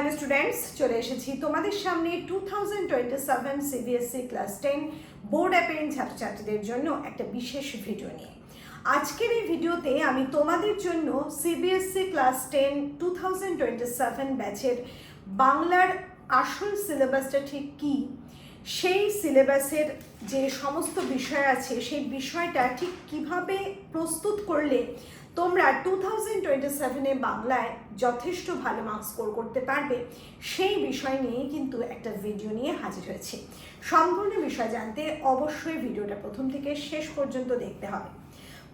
Hello students, চলে এসেছি তোমাদের সামনে 2027 সিবিএসসি ক্লাস 10 বোর্ড অ্যাপিয়ারিং ছাত্রছাত্রীদের জন্য একটা বিশেষ ভিডিও নিয়ে। আজকের এই ভিডিওতে আমি তোমাদের জন্য সিবিএসসি ক্লাস 10 2027 ব্যাচের বাংলার আসল সিলেবাসটা ঠিক কী, সেই সিলেবাসের যে সমস্ত বিষয় আছে সেই বিষয়টা ঠিক কিভাবে প্রস্তুত করলে তোমরা 2027-এ বাংলায় যথেষ্ট ভালো মার্কস স্কোর করতে পারবে, সেই বিষয় নিয়েই কিন্তু একটা ভিডিও নিয়ে হাজির হয়েছে। সম্পূর্ণ বিষয় জানতে অবশ্যই ভিডিওটা প্রথম থেকে শেষ পর্যন্ত দেখতে হবে।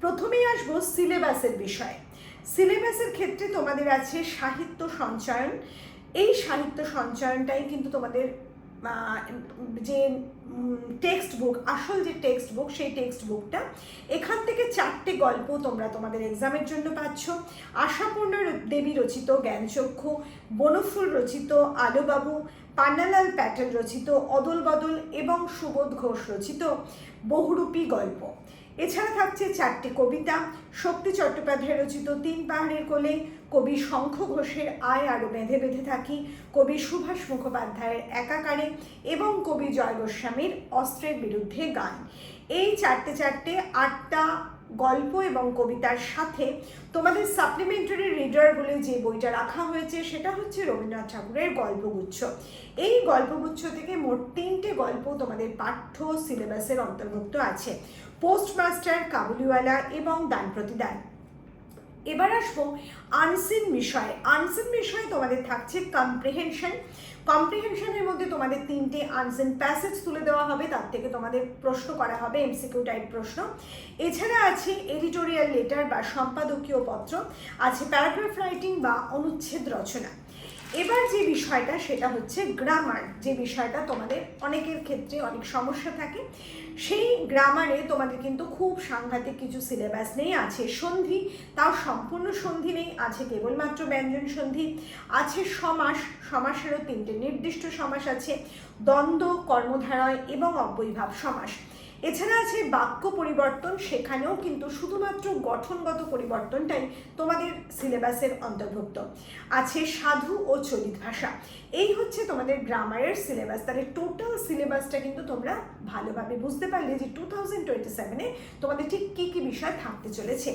প্রথমেই আসবো সিলেবাসের বিষয়ে। সিলেবাসের ক্ষেত্রে তোমাদের আছে সাহিত্য সঞ্চয়ন। এই সাহিত্য সঞ্চয়নটাই কিন্তু তোমাদের যে টেক্সট বুক, আসল যে টেক্সট বুক, সেই টেক্সট বুকটা এখান থেকে 4টে গল্প তোমরা তোমাদের এক্সামের জন্য পাচ্ছ। আশাপূর্ণা দেবী রচিত জ্ঞানচক্ষু, বনফুল রচিত আলোবাবু, পান্নালাল প্যাটেল রচিত অদল বদল এবং সুবোধ ঘোষ রচিত বহুরূপী গল্প। এছাড়া থাকছে 4টে কবিতা, শক্তি চট্টোপাধ্যায় রচিত 3 পাহাড়ের কোলে, কবি শঙ্খ ঘোষের আয় আরও বেঁধে বেঁধে থাকি, কবি সুভাষ মুখোপাধ্যায়ের একাকারে এবং কবি জয় গোস্বামীর অস্ত্রের বিরুদ্ধে গান। এই 8টা গল্প এবং কবিতার সাথে তোমাদের সাপ্লিমেন্টারি রিডার বলে যে বইটা রাখা হয়েছে সেটা হচ্ছে রবীন্দ্রনাথ ঠাকুরের গল্পগুচ্ছ। এই গল্পগুচ্ছ থেকে মোট 3টে গল্প তোমাদের পাঠ্য সিলেবাসের অন্তর্ভুক্ত আছে, পোস্টমাস্টার, কাবুলিওয়ালা এবং দান প্রতিদান। এবার আসবো আনসিন বিষয়। আনসিন বিষয়ে তোমাদের থাকছে কম্প্রিহেনশনের মধ্যে তোমাদের 3টে আনসিন প্যাসেজ তুলে দেওয়া হবে, তার থেকে তোমাদের প্রশ্ন করা হবে, এমসিকিউ টাইপ প্রশ্ন। এছাড়া আছে এডিটোরিয়াল লেটার বা সম্পাদকীয় পত্র, আছে প্যারাগ্রাফ রাইটিং বা অনুচ্ছেদ রচনা। এবার যে বিষয়টা সেটা হচ্ছে গ্রামার, যে বিষয়টা তোমাদের অনেকের ক্ষেত্রে অনেক সমস্যা থাকে। সেই গ্রামারে তোমাদের কিন্তু খুব সাংঘাতিক কিছু সিলেবাস নেই। আছে সন্ধি, তাও সম্পূর্ণ সন্ধি নেই, আছে কেবলমাত্র ব্যঞ্জন সন্ধি, আছে সমাস, সমাসেরও 3টে নির্দিষ্ট সমাস আছে, দ্বন্দ্ব, কর্মধারয় এবং অব্যয়ীভাব সমাস। এছাড়া আছে বাক্য পরিবর্তন, সেখানেও কিন্তু শুধুমাত্র গঠনগত পরিবর্তনটাই তোমাদের সিলেবাসের অন্তর্ভুক্ত। আছে সাধু ও চলিত ভাষা। এই হচ্ছে তোমাদের গ্রামারের সিলেবাস। তাহলে টোটাল সিলেবাসটা কিন্তু তোমরা ভালোভাবে বুঝতে পারলে যে 2027-এ তোমাদের ঠিক কী কী বিষয় থাকতে চলেছে।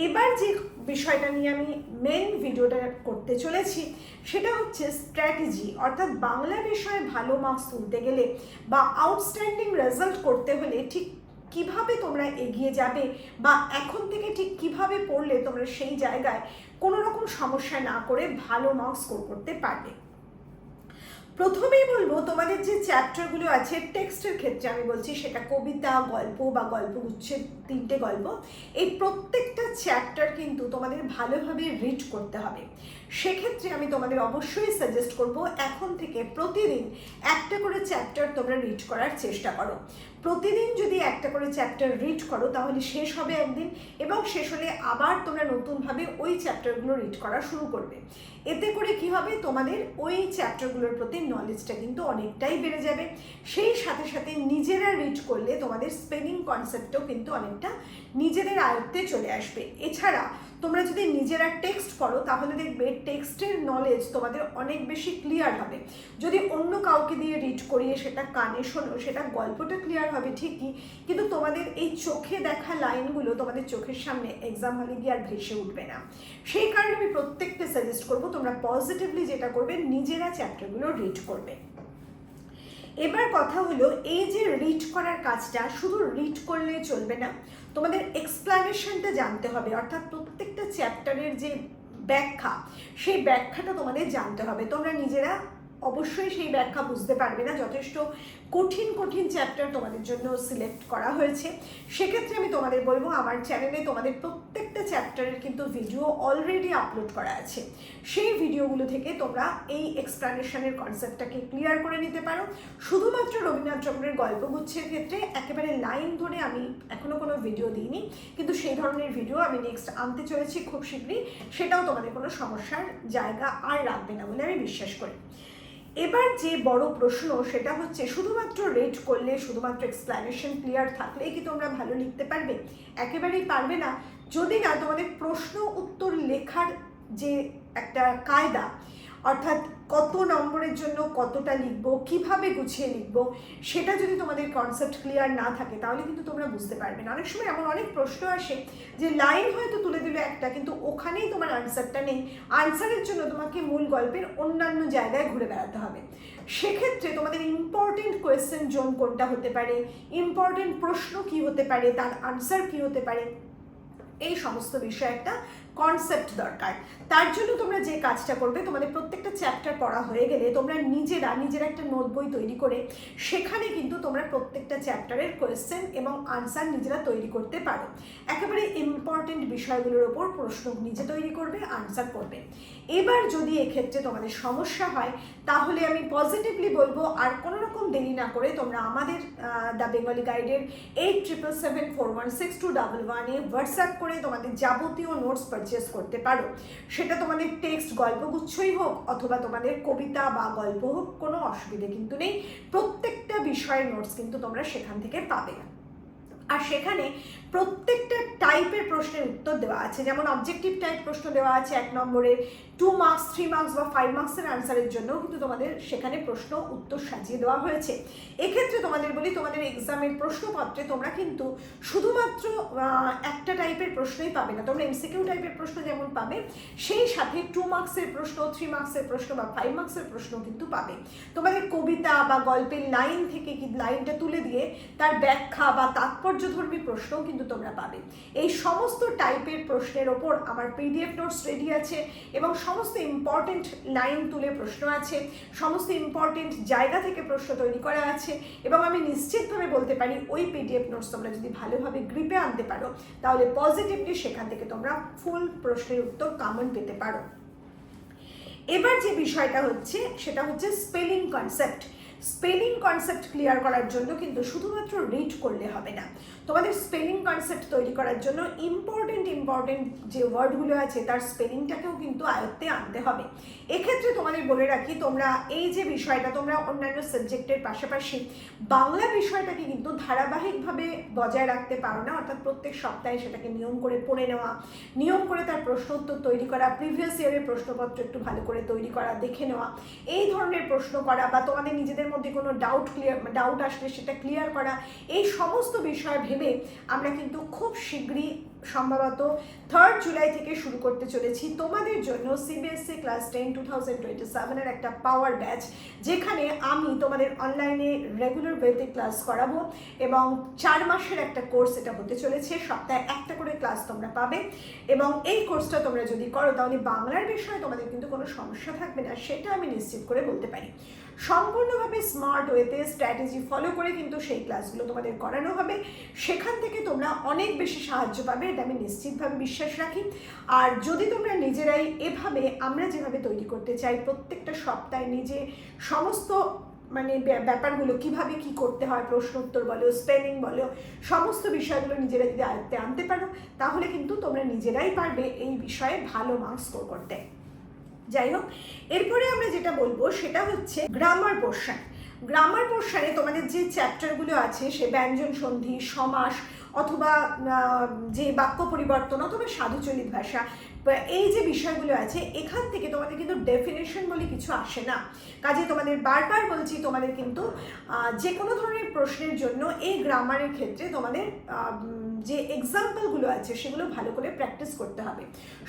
এবার যে বিষয়টা নিয়ে আমি মেন ভিডিওটা করতে চলেছি সেটা হচ্ছে স্ট্র্যাটেজি, অর্থাৎ বাংলা বিষয়ে ভালো মার্কস তুলতে গেলে বা আউটস্ট্যান্ডিং রেজাল্ট করতে হলে ঠিক কিভাবে তোমরা এগিয়ে যাবে বা এখন থেকে ঠিক কিভাবে পড়লে তোমরা সেই জায়গায় কোনো রকম সমস্যা না করে ভালো মার্কস স্কোর করতে পারবে। প্রথমেই বলবো তোমাদের যে চ্যাপ্টারগুলো আছে টেক্সটের ক্ষেত্রে আমি বলছি, সেটা কবিতা, গল্প বা গল্পগুচ্ছের 3টে গল্প, এই প্রত্যেকটা চ্যাপ্টার কিন্তু তোমাদের ভালোভাবে রিড করতে হবে। সেক্ষেত্রে আমি তোমাদের অবশ্যই সাজেস্ট করব এখন থেকে প্রতিদিন একটা করে চ্যাপ্টার তোমরা রিড করার চেষ্টা করো। প্রতিদিন যদি একটা করে চ্যাপ্টার রিড করো তাহলে শেষ হবে একদিন, এবং শেষ হলে আবার তোমরা নতুনভাবে ওই চ্যাপ্টারগুলো রিড করা শুরু করবে। এতে করে কি হবে, তোমাদের ওই চ্যাপ্টারগুলোর প্রতি নলেজটা কিন্তু অনেকটাই বেড়ে যাবে। সেই সাথে সাথে নিজেরা রিড করলে তোমাদের স্পেলিং কনসেপ্টও কিন্তু অনেকটা নিজেদের আয়ত্তে চলে আসবে। এছাড়া তোমরা যদি নিজেরা টেক্সট করো তাহলে দেখবে টেক্সটের নলেজ তোমাদের অনেক বেশি ক্লিয়ার হবে। যদি অন্য কাউকে দিয়ে রিড করিয়ে সেটা কানে শোনো, সেটা গল্পটা ক্লিয়ার হবে ঠিকই, কিন্তু তোমাদের এই চোখে দেখা লাইনগুলো তোমাদের চোখের সামনে এক্সাম হলে গিয়ে আর ভেসে উঠবে না। সেই কারণে আমি প্রত্যেকটা সাজেস্ট করবো তোমরা পজিটিভলি যেটা করবে, নিজেরা চ্যাপ্টারগুলো রিড করবে। এবার কথা হলো, এই যে রিড করার কাজটা শুধু রিড করলে চলবে না, তোমাদের এক্সপ্লানেশনটা জানতে হবে, অর্থাৎ প্রত্যেকটা চ্যাপ্টারের যে ব্যাখ্যা, সেই ব্যাখ্যাটা তোমাদের জানতে হবে। তোমরা নিজেরা অবশ্যই সেই ব্যাখ্যা বুঝতে পারবে না, যথেষ্ট কঠিন কঠিন চ্যাপ্টার তোমাদের জন্য সিলেক্ট করা হয়েছে। সেক্ষেত্রে আমি তোমাদের বলবো, আমার চ্যানেলে তোমাদের প্রত্যেকটা চ্যাপ্টারের কিন্তু ভিডিও অলরেডি আপলোড করা আছে। সেই ভিডিওগুলো থেকে তোমরা এই এক্সপ্লানেশনের কনসেপ্টটাকে ক্লিয়ার করে নিতে পারো। শুধুমাত্র রবীন্দ্রনাথ ঠাকুরের গল্পগুচ্ছের ক্ষেত্রে একেবারে লাইন ধরে আমি এখনও কোনো ভিডিও দিইনি, কিন্তু সেই ধরনের ভিডিও আমি নেক্সট আনতে চলেছি খুব শীঘ্রই। সেটাও তোমাদের কোনো সমস্যার জায়গা আর রাখবে না বলে আমি বিশ্বাস করি। এবার যে বড় প্রশ্ন সেটা হচ্ছে, শুধুমাত্র রিড করলে, শুধুমাত্র এক্সপ্লানেশন ক্লিয়ার থাকলেই কি তোমরা ভালো লিখতে পারবে? একেবারেই পারবে না, যদি না তোমাদের প্রশ্ন উত্তর লেখার যে একটা কায়দা, অর্থাৎ কত নম্বরের জন্য কতটা লিখবো, কিভাবে গুছিয়ে লিখবো, সেটা যদি তোমাদের কনসেপ্ট ক্লিয়ার না থাকে তাহলে কিন্তু তোমরা বুঝতে পারবে না। অনেক সময় এমন অনেক প্রশ্ন আসে যে লাইন হয়তো তুলে দিল একটা, কিন্তু ওখানেই তোমার আনসারটা নেই। আনসারের জন্য তোমাকে মূল গল্পের অন্যান্য জায়গায় ঘুরে বেড়াতে হবে। সেক্ষেত্রে তোমাদের ইম্পর্টেন্ট কোয়েশ্চেন জোন কোনটা হতে পারে, ইম্পর্টেন্ট প্রশ্ন কি হতে পারে, তার আনসার কি হতে পারে, এই সমস্ত বিষয়ে একটা কনসেপ্ট দরকার। তার জন্য তোমরা যে কাজটা করবে, তোমাদের প্রত্যেকটা চ্যাপ্টার পড়া হয়ে গেলে তোমরা নিজেরা একটা নোট বই তৈরি করে সেখানে কিন্তু তোমরা প্রত্যেকটা চ্যাপ্টারের কোয়েশ্চেন এবং আনসার নিজেরা তৈরি করতে পারো। একেবারে ইম্পর্টেন্ট বিষয়গুলোর ওপর প্রশ্ন নিজে তৈরি করবে, আনসার করবে। এবার যদি এক্ষেত্রে তোমাদের সমস্যা হয় তাহলে আমি পজিটিভলি বলবো আর কোনো রকম দেরি না করে তোমরা আমাদের দ্য বেঙ্গলি গাইডের 8777416211 হোয়াটসঅ্যাপ করে তোমাদের যাবতীয় নোটস পারচেস করতে পারো। সেটা তোমাদের টেক্সট গল্পগুচ্ছই হোক অথবা তোমাদের কবিতা বা গল্প হোক, কোনো অসুবিধে কিন্তু নেই। প্রত্যেকটা বিষয়ের নোটস কিন্তু তোমরা সেখান থেকে পাবে। আর সেখানে প্রত্যেকটা টাইপের প্রশ্নের উত্তর দেওয়া আছে। যেমন অবজেক্টিভ টাইপ প্রশ্ন দেওয়া আছে 1 নম্বরের, 2 মার্কস, 3 মার্কস বা 5 মার্কসের আনসারের জন্য কিন্তু তোমাদের সেখানে প্রশ্ন উত্তর সাজিয়ে দেওয়া হয়েছে। এক্ষেত্রে তোমাদের বলি, তোমাদের এক্সামের প্রশ্নপত্রে তোমরা কিন্তু শুধুমাত্র একটা টাইপের প্রশ্নই পাবে না, তোমরা এমসিকিউ টাইপের প্রশ্ন যেমন পাবে সেই সাথে 2 মার্কসের প্রশ্ন, 3 মার্কসের প্রশ্ন বা 5 মার্কসের প্রশ্ন কিন্তু পাবে। তোমাদের কবিতা বা গল্পের লাইন থেকে কি লাইনটা তুলে দিয়ে তার ব্যাখ্যা বা তাৎপর্যধর্মী প্রশ্নও কিন্তু তোমরা পাবে। এই সমস্ত টাইপের প্রশ্নের ওপর আমার পিডিএফ নোটস রেডি আছে এবং সমস্ত ইম্পর্টেন্ট লাইন তুলে প্রশ্ন আছে, সমস্ত ইম্পর্টেন্ট জায়গা থেকে প্রশ্ন তৈরি করা আছে এবং আমি নিশ্চিতভাবে বলতে পারি ওই পিডিএফ নোটস তোমরা যদি ভালোভাবে গ্রিপে আনতে পারো তাহলে পজিটিভলি সেখান থেকে তোমরা ফুল প্রশ্নের উত্তর কমন পেতে পারো। এবার যে বিষয়টা হচ্ছে সেটা হচ্ছে spelling concept. Spelling concept clear করার জন্য কিন্তু শুধুমাত্র রিড করলে হবে না, তোমাদের স্পেলিং কনসেপ্ট তৈরি করার জন্য ইম্পর্টেন্ট যে ওয়ার্ডগুলো আছে তার স্পেলিংটাকেও কিন্তু আয়ত্তে আনতে হবে। এক্ষেত্রে তোমাদের বলে রাখি, তোমরা এই যে বিষয়টা তোমরা অন্যান্য সাবজেক্টের পাশাপাশি বাংলা বিষয়টাকে কিন্তু ধারাবাহিকভাবে বজায় রাখতে পারো না, অর্থাৎ প্রত্যেক সপ্তাহে সেটাকে নিয়ম করে পড়ে নেওয়া, নিয়ম করে তার প্রশ্ন উত্তর তৈরি করা, প্রিভিয়াস ইয়ারের প্রশ্নপত্র একটু ভালো করে তৈরি করা, দেখে নেওয়া, এই ধরনের প্রশ্ন করা বা তোমাদের নিজেদের মধ্যে কোনো ডাউট আসলে সেটা ক্লিয়ার করা, এই সমস্ত বিষয় ভেবে আমরা কিন্তু খুব শীঘ্রই সম্ভবত 3 জুলাই থেকে শুরু করতে চলেছি তোমাদের জন্য সিবিএসসি ক্লাস 10 2027 একটা পাওয়ার ব্যাচ, যেখানে আমি তোমাদের অনলাইনে রেগুলার ওয়েতে ক্লাস করাবো এবং 4 মাসের একটা কোর্স এটা হতে চলেছে। সপ্তাহে একটা করে ক্লাস তোমরা পাবে এবং এই কোর্সটা তোমরা যদি করো তাহলে বাংলার বিষয়ে তোমাদের কিন্তু কোনো সমস্যা থাকবে না, সেটা আমি নিশ্চিত করে বলতে পারি। সম্পূর্ণভাবে স্মার্ট ওয়েতে স্ট্র্যাটেজি ফলো করে কিন্তু সেই ক্লাসগুলো তোমাদের করানো হবে, সেখান থেকে তোমরা অনেক বেশি সাহায্য পাবে, এটা আমি নিশ্চিতভাবে বিশ্বাস রাখি। আর যদি তোমরা নিজেরাই এভাবে আমরা যেভাবে তৈরি করতে চাই প্রত্যেকটা সপ্তাহে নিজে সমস্ত ব্যাপারগুলো কিভাবে কি করতে হয়, প্রশ্ন উত্তর বলো, স্পেলিং বলো, সমস্ত বিষয়গুলো নিজেরা যদি আয়ত্তে আনতে পারো তাহলে কিন্তু তোমরা নিজেরাই পারবে এই বিষয়ে ভালো মার্কস স্কোর করতে। যাই হোক, এরপরে আমরা যেটা বলবো সেটা হচ্ছে গ্রামার পোর্শন। গ্রামার পোর্শনে তোমাদের যে চ্যাপ্টারগুলো আছে সে ব্যঞ্জন সন্ধি, সমাস অথবা যে বাক্য পরিবর্তন অথবা সাধুচলিত ভাষা, এই যে বিষয়গুলো আছে এখান থেকে তোমাদের কিন্তু ডেফিনেশন বলে কিছু আসে না। কাজে তোমাদের বারবার বলছি, তোমাদের কিন্তু যে কোনো ধরনের প্রশ্নের জন্য এই গ্রামারের ক্ষেত্রে তোমাদের যে এক্সাম্পলগুলো আছে সেগুলো ভালো করে প্র্যাকটিস করতে হবে।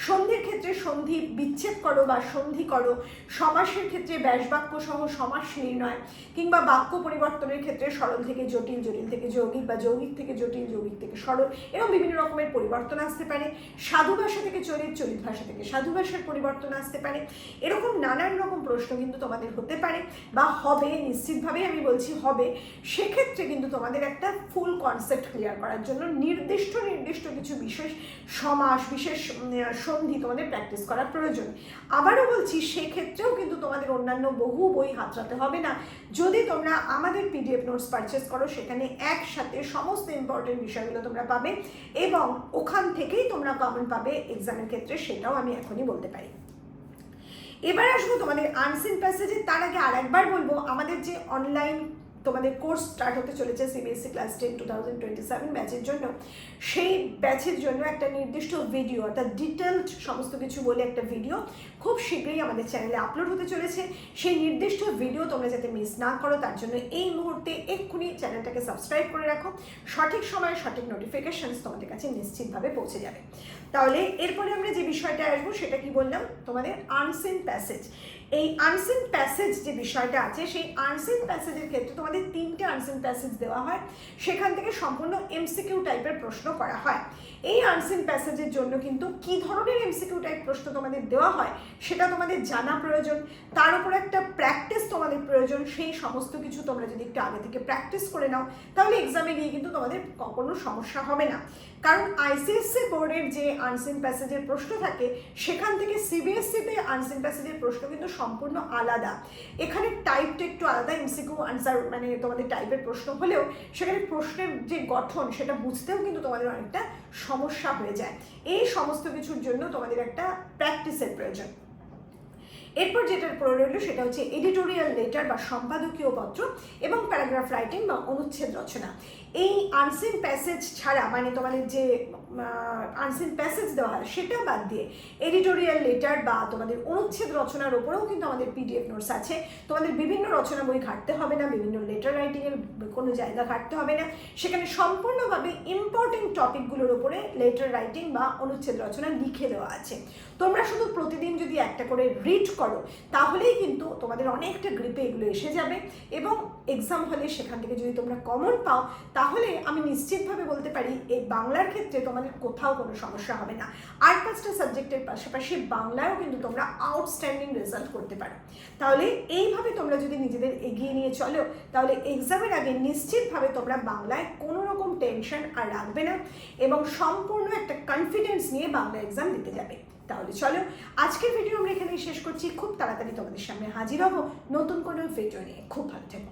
সন্ধির ক্ষেত্রে সন্ধি বিচ্ছেদ করো বা সন্ধি করো, সমাসের ক্ষেত্রে ব্যাসবাক্য সহ সমাস নির্ণয়, কিংবা বাক্য পরিবর্তনের ক্ষেত্রে সরল থেকে জটিল, জটিল থেকে যৌগিক বা যৌগিক থেকে জটিল, যৌগিক থেকে সরল, এরকম বিভিন্ন রকমের পরিবর্তন আসতে পারে। সাধু ভাষা থেকে চলিত, চলিত ভাষা থেকে সাধু ভাষার পরিবর্তন আসতে পারে। এরকম নানান রকম প্রশ্ন কিন্তু তোমাদের হতে পারে বা হবে, নিশ্চিতভাবেই আমি বলছি হবে। সেক্ষেত্রে কিন্তু তোমাদের একটা ফুল কনসেপ্ট ক্লিয়ার করার জন্য নির্দিষ্ট কিছু বিশেষ সমাস, বিশেষ সন্ধি তোমাদের প্র্যাকটিস করা প্রয়োজন। আবারও বলছি, সেক্ষেত্রেও কিন্তু তোমাদের অন্যান্য বহু বই হাতড়াতে হবে না যদি তোমরা আমাদের পিডিএফ নোটস পারচেস করো। সেখানে একসাথে সমস্ত ইম্পর্টেন্ট বিষয়গুলো তোমরা পাবে এবং ওখান থেকেই তোমরা কমন পাবে এক্সামের ক্ষেত্রে, সেটাও আমি এখনই বলতে পারি। এবার আসবো তোমাদের আনসিন প্যাসেজে। তার আগে আরেকবার বলবো, আমাদের যে অনলাইন তোমাদের কোর্স স্টার্ট হতে চলেছে সিবিএসসি ক্লাস 10 2027 ব্যাচের জন্য। সেই ব্যাচের জন্য একটা নির্দিষ্ট ভিডিও, অর্থাৎ ডিটেলড সমস্ত কিছু বলে একটা ভিডিও খুব শীঘ্রই আমাদের চ্যানেলে আপলোড হতে চলেছে। সেই নির্দিষ্ট ভিডিও তোমরা যাতে মিস না করো তার জন্য এই মুহূর্তে এক্ষুনি চ্যানেলটাকে সাবস্ক্রাইব করে রাখো। সঠিক সময়ে সঠিক নোটিফিকেশনস তোমাদের কাছে নিশ্চিতভাবে পৌঁছে যাবে। তাহলে এরপরে আমরা যে বিষয়টা আসবো সেটা কি বললাম, তোমাদের আনসিন প্যাসেজ। এই আনসিন প্যাসেজ যে বিষয়টা আছে, সেই আনসিন প্যাসেজের ক্ষেত্রে তোমাদের 3টে আনসিন প্যাসেজ দেওয়া হয়, সেখান থেকে সম্পূর্ণ এমসিকিউ টাইপের প্রশ্ন করা হয়। এই আনসিন প্যাসেজের জন্য কিন্তু কী ধরনের এমসিকিউ টাইপ প্রশ্ন তোমাদের দেওয়া হয় সেটা তোমাদের জানা প্রয়োজন, তার উপর একটা প্র্যাকটিস তোমাদের প্রয়োজন। সেই সমস্ত কিছু তোমরা যদি একটু আগে থেকে প্র্যাকটিস করে নাও তাহলে এক্সামে গিয়ে কিন্তু তোমাদের কোনো সমস্যা হবে না। কারণ আইসিএসসি বোর্ডের যে আনসিন প্যাসেজের প্রশ্ন থাকে সেখান থেকে সিবিএসসিতে আনসিন প্যাসেজের প্রশ্ন কিন্তু সম্পূর্ণ আলাদা। এখানে টাইপটা একটু আলাদা, এমসিকিউ আনসার মানে তোমাদের টাইপের প্রশ্ন হলেও সেখানে প্রশ্নের যে গঠন সেটা বুঝতেও কিন্তু তোমাদের অনেকটা সমস্যা হয়ে যায়। এই সমস্ত কিছুর জন্য তোমাদের একটা প্র্যাকটিসের প্রয়োজন। এরপর যেটার পরে রইল সেটা হচ্ছে এডিটোরিয়াল লেটার বা সম্পাদকীয় পত্র এবং প্যারাগ্রাফ রাইটিং বা অনুচ্ছেদ রচনা। এই আনসিন প্যাসেজ ছাড়া মানে তোমাদের যে আনসিন প্যাসেজ দেওয়া হয় সেটা বাদ দিয়ে এডিটোরিয়াল লেটার বা তোমাদের অনুচ্ছেদ রচনার ওপরেও কিন্তু আমাদের পিডিএফ নোটস আছে। তোমাদের বিভিন্ন রচনা বই ঘাটতে হবে না, বিভিন্ন লেটার রাইটিংয়ের কোনো জায়গা ঘাটতে হবে না, সেখানে সম্পূর্ণভাবে ইম্পর্টেন্ট টপিকগুলোর ওপরে লেটার রাইটিং বা অনুচ্ছেদ রচনা লিখে দেওয়া আছে। তোমরা শুধু প্রতিদিন যদি একটা করে রিড করো তাহলেই কিন্তু তোমাদের অনেকটা গ্রিপে এগুলো এসে যাবে এবং এক্সাম হলে সেখান থেকে যদি তোমরা কমন পাও তাহলে আমি নিশ্চিতভাবে বলতে পারি এই বাংলার ক্ষেত্রে তোমাদের কোথাও কোনো সমস্যা হবে না। আর 5টা সাবজেক্টের পাশাপাশি বাংলায়ও কিন্তু তোমরা আউটস্ট্যান্ডিং রেজাল্ট করতে পারো। তাহলে এইভাবে তোমরা যদি নিজেদের এগিয়ে নিয়ে চলো তাহলে এক্সামের আগে নিশ্চিতভাবে তোমরা বাংলায় কোনো রকম টেনশন আর রাখবে না এবং সম্পূর্ণ একটা কনফিডেন্স নিয়ে বাংলা এক্সাম দিতে যাবে। তাহলে চলো আজকের ভিডিও আমরা এখানেই শেষ করছি। খুব তাড়াতাড়ি তোমাদের সামনে হাজির হব নতুন কোনো ভিডিও নিয়ে। খুব ভালো থেকো।